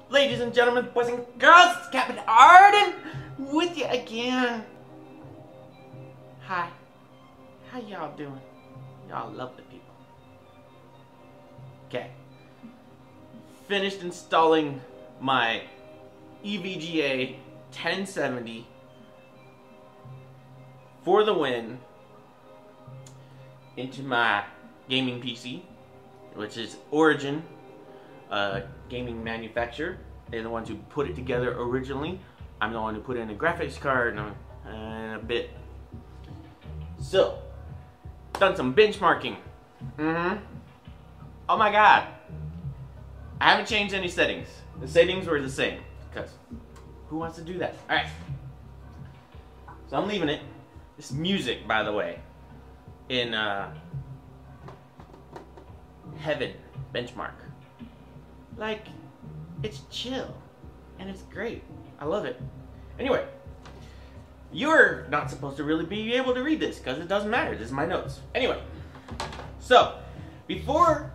Ladies and gentlemen, boys and girls, it's Captain Arden with you again. Hi. How y'all doing? Y'all lovely people. Okay. Finished installing my EVGA 1070 for the win into my gaming PC, which is Origin, gaming manufacturer. They're the ones who put it together originally. I'm the one who put in a graphics card and a bit. So, done some benchmarking. Oh my god. I haven't changed any settings. The settings were the same, because who wants to do that? Alright. So I'm leaving it. This music, by the way, in heaven benchmark. Like, it's chill and it's great. I love it. Anyway, you're not supposed to really be able to read this because it doesn't matter. This is my notes. Anyway, so before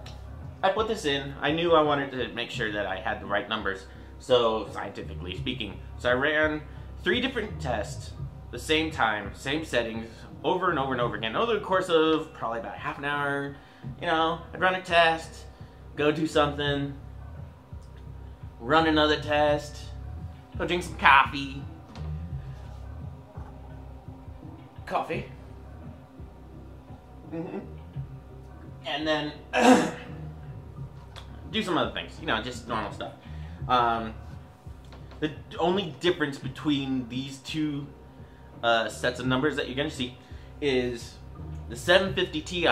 I put this in, I knew I wanted to make sure that I had the right numbers, so scientifically speaking. So I ran 3 different tests, the same time, same settings, over and over and over again, over the course of probably about half an hour. You know, I'd run a test, go do something, run another test, go drink some coffee. And then do some other things, you know, just normal stuff. The only difference between these two sets of numbers that you're going to see is the 750 Ti.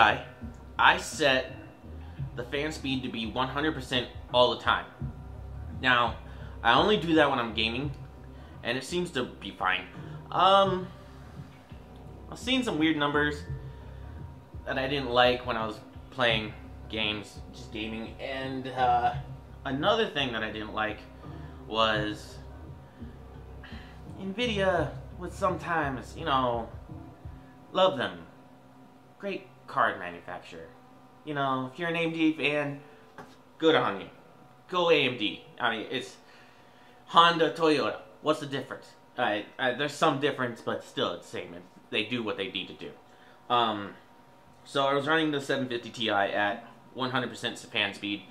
I set the fan speed to be 100% all the time. Now, I only do that when I'm gaming, and it seems to be fine. I've seen some weird numbers that I didn't like when I was playing games, just gaming, and another thing that I didn't like was NVIDIA would sometimes, you know, love them. Great card manufacturer. You know, if you're an AMD fan, good on you. Go AMD. I mean, it's Honda, Toyota. What's the difference? There's some difference, but still it's the same. They do what they need to do. So I was running the 750 Ti at 100% fan speed.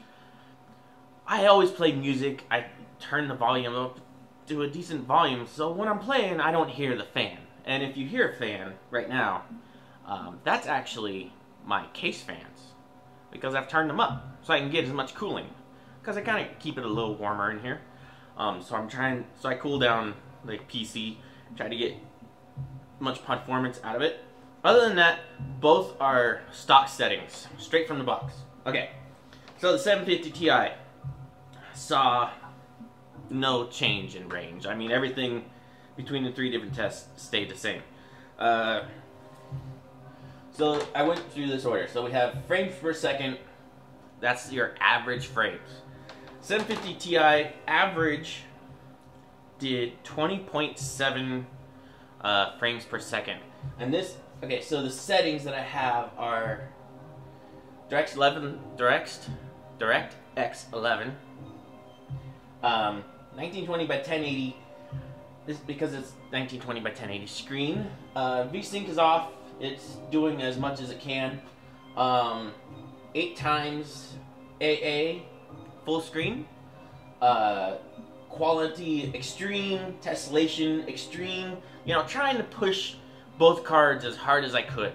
I always play music. I turn the volume up to a decent volume, so when I'm playing, I don't hear the fan. And if you hear a fan right now, that's actually my case fans, because I've turned them up so I can get as much cooling, because I kind of keep it a little warmer in here. So I cool down the PC, try to get much performance out of it. Other than that, both are stock settings, straight from the box. Okay, so the 750 Ti saw no change in range. I mean, everything between the 3 different tests stayed the same. So I went through this order. So we have frames per second. That's your average frames. 750 Ti average did 20.7 frames per second. And this, okay, so the settings that I have are DirectX 11, 1920 by 1080. This is because it's 1920 by 1080 screen. VSync is off. It's doing as much as it can. 8 times AA full screen. Quality extreme, tessellation extreme. You know, trying to push both cards as hard as I could.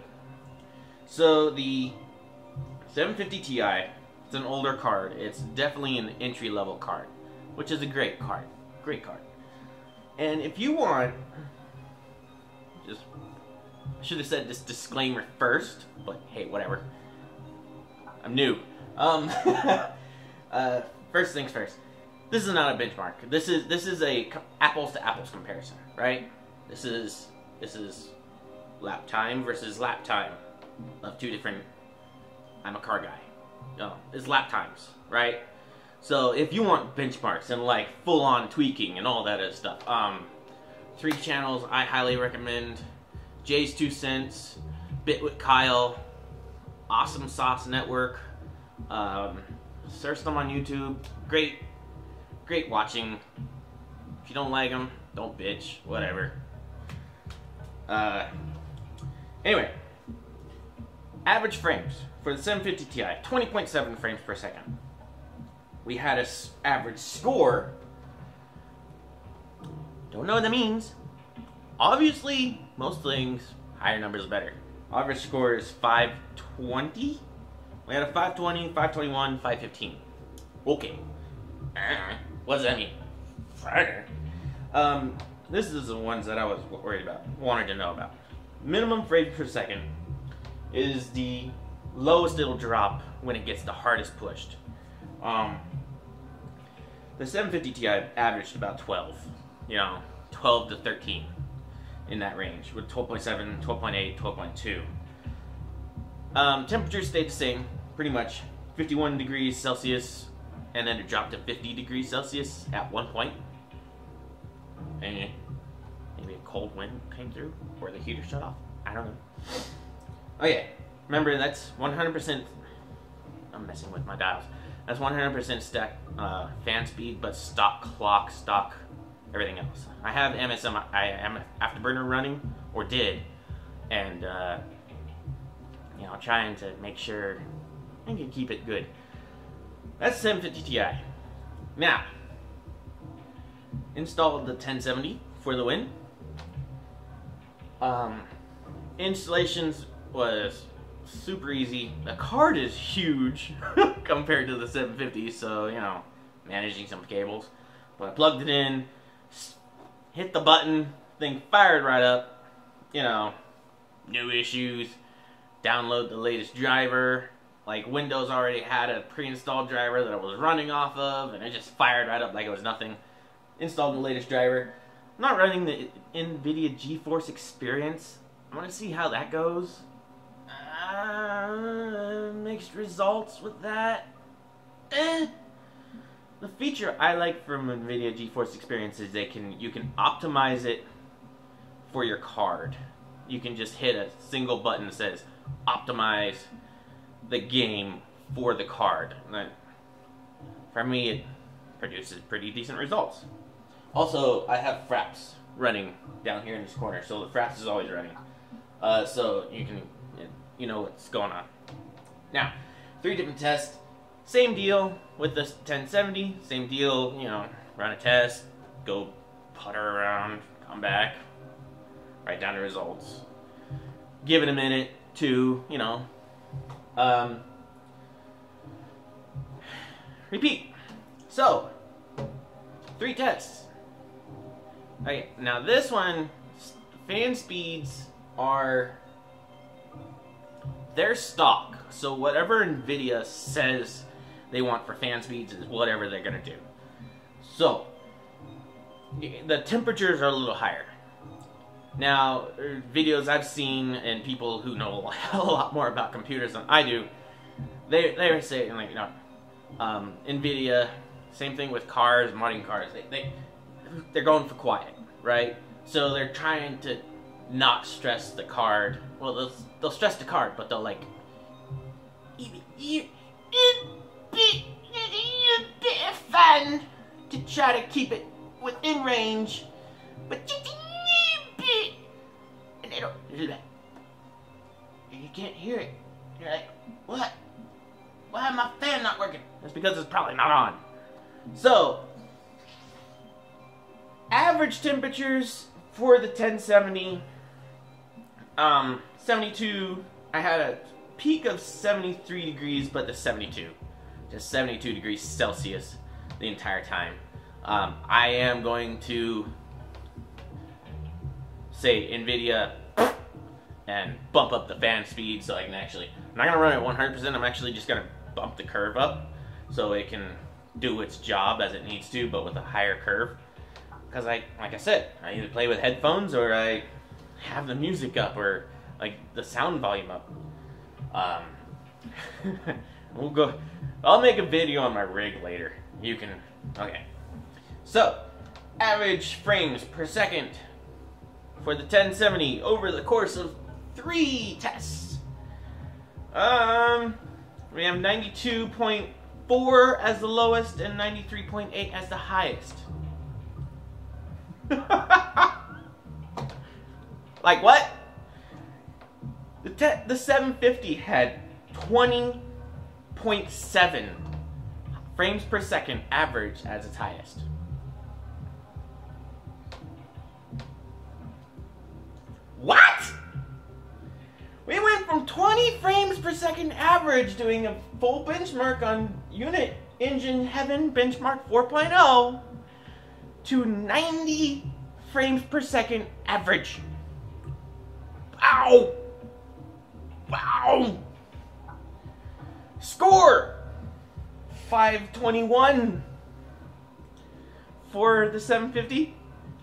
So the 750 Ti, it's an older card. It's definitely an entry-level card, which is a great card. Great card. And if you want, just, I should have said this disclaimer first, but hey, whatever. I'm new. First things first. This is not a benchmark. This is a apples to apples comparison, right? This is lap time versus lap time of 2 different. I'm a car guy. No, it's lap times, right? So if you want benchmarks and like full-on tweaking and all that other stuff, 3 channels I highly recommend. Jay's 2 Cents, Bit with Kyle, Awesome Sauce Network. Search them on YouTube. Great great watching. If you don't like them, don't bitch, whatever. Anyway, average frames for the 750 Ti, 20.7 frames per second. We had an average score. Don't know what that means. Obviously, most things, higher numbers better. Average score is 520. We had a 520, 521, 515. Okay. What does that mean? This is the ones that I was worried about, wanted to know about. Minimum frames per second is the lowest it'll drop when it gets the hardest pushed. The 750 Ti averaged about 12, 12 to 13 in that range, with 12.7, 12.8, 12.2. Temperatures stayed the same, pretty much 51 degrees Celsius, and then it dropped to 50 degrees Celsius at one point. And maybe a cold wind came through, or the heater shut off. I don't know. Oh yeah, remember that's 100%. I'm messing with my dials. That's 100% stack fan speed, but stock clock, stock everything else. I have MSM Afterburner running, or did, and trying to make sure I can keep it good. That's 750 Ti. Now, installed the 1070 for the win. Installations was super easy. The card is huge compared to the 750, so managing some cables. But I plugged it in, hit the button, thing fired right up. No issues. Download the latest driver. Like, Windows already had a pre-installed driver that I was running off of, and it just fired right up like it was nothing. Installed the latest driver. I'm not running the NVIDIA GeForce Experience. I want to see how that goes. Mixed results with that. The feature I like from NVIDIA GeForce Experience is you can optimize it for your card. You can just hit a single button that says optimize the game for the card. And for me, it produces pretty decent results. Also, I have Fraps running down here in this corner, so the Fraps is always running. So you know what's going on. Now, 3 different tests. Same deal with the 1070. Same deal, run a test, go putter around, come back, write down the results. Give it a minute to, repeat. So, 3 tests. Okay, now this one, fan speeds are their stock. So whatever NVIDIA says they want for fan speeds is whatever they're gonna do. So the temperatures are a little higher. Now, videos I've seen and people who know a lot more about computers than I do, they're saying NVIDIA, same thing with cars, modding cars. They're going for quiet, right? So they're trying to not stress the card. Well, they'll stress the card, but they'll it'd be a bit of fun to try to keep it within range, but just a bit, and they don't do that. And you can't hear it. You're like, what? Why is my fan not working? That's because it's probably not on. So, average temperatures for the 1070, 72, I had a peak of 73 degrees, but the 72, just 72 degrees Celsius the entire time. I am going to say NVIDIA and bump up the fan speed so I can I'm not going to run it 100%, I'm actually just going to bump the curve up so it can do its job as it needs to, but with a higher curve. Because like I said, I either play with headphones or I have the music up or the sound volume up. I'll make a video on my rig later. Okay. So, average frames per second for the 1070 over the course of 3 tests. We have 92.5 4 as the lowest and 93.8 as the highest. Like what? The 750 had 20.7 frames per second average as its highest. What? We went from 20 frames per second average doing a full benchmark on Unit Engine Heaven Benchmark 4.0 to 90 frames per second average. Wow! Wow! Score! 521 for the 750.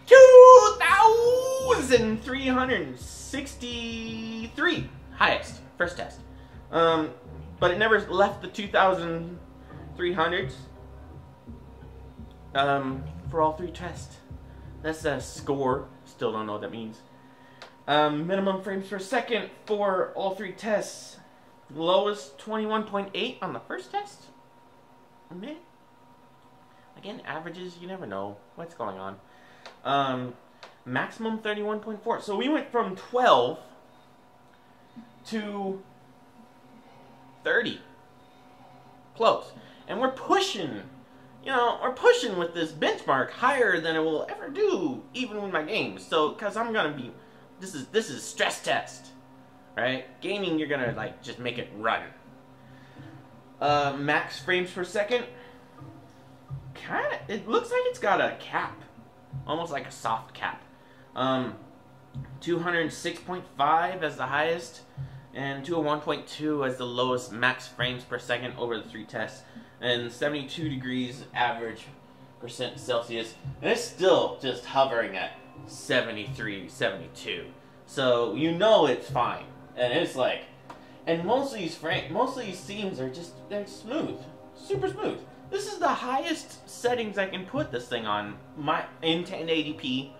2,363 highest first test. But it never left the 2,300s for all 3 tests. That's a score. Still don't know what that means. Minimum frames per second for all 3 tests. Lowest 21.8 on the first test. Man. Again, averages, you never know what's going on. Maximum 31.4. So we went from 12 to 30. Close. And we're pushing, we're pushing with this benchmark higher than it will ever do, even with my games. So, because I'm going to be, this is stress test, right? Gaming, you're going to, like, just make it run. Max frames per second. It looks like it's got a cap. Almost like a soft cap. 206.5 as the highest, and 201.2 as the lowest max frames per second over the 3 tests, and 72 degrees average percent Celsius, and it's still just hovering at 73, 72. So it's fine, and it's like, and most of these scenes are they're smooth, super smooth. This is the highest settings I can put this thing on in 1080p.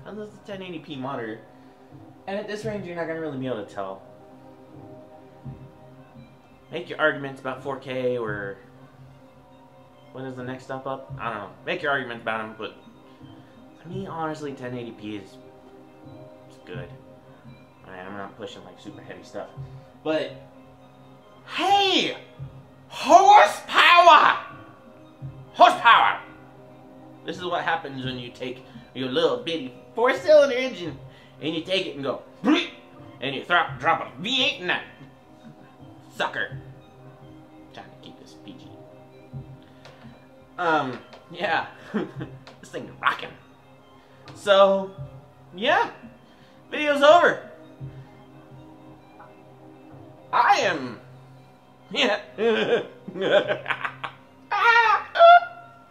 And this is a 1080p monitor. And at this range, you're not going to really be able to tell. Make your arguments about 4K or what is the next step up? I don't know. Make your arguments about them, but to me, honestly, 1080p is good. Alright, I'm not pushing like super heavy stuff. But, hey! Horsepower! Horsepower! This is what happens when you take your little bitty 4-cylinder engine and you take it and go and you drop a V8 in that sucker. I'm trying to keep this PG. Yeah. This thing's rocking. So, yeah. Video's over. I am... Yeah.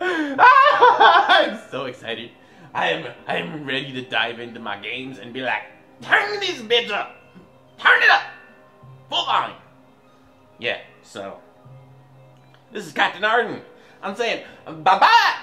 I'm so excited. I'm ready to dive into my games and be like, turn this bitch up. Turn it up. Full volume. Yeah, so. This is Captain Arden. I'm saying, bye-bye.